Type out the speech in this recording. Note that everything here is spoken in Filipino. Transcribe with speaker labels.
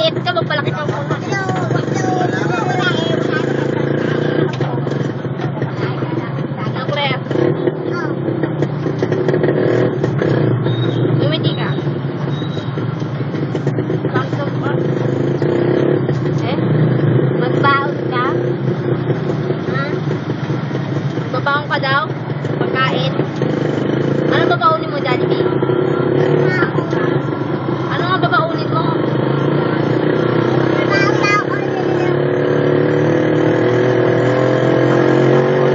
Speaker 1: maliit ka, magpalaki ka muna. Ano, pre? Lumiti ka. Samsung pa. Eh? Magbaon ka? Ha? Magbabaon ka daw? Pagkain? Ano babaunin mo, Jollibee?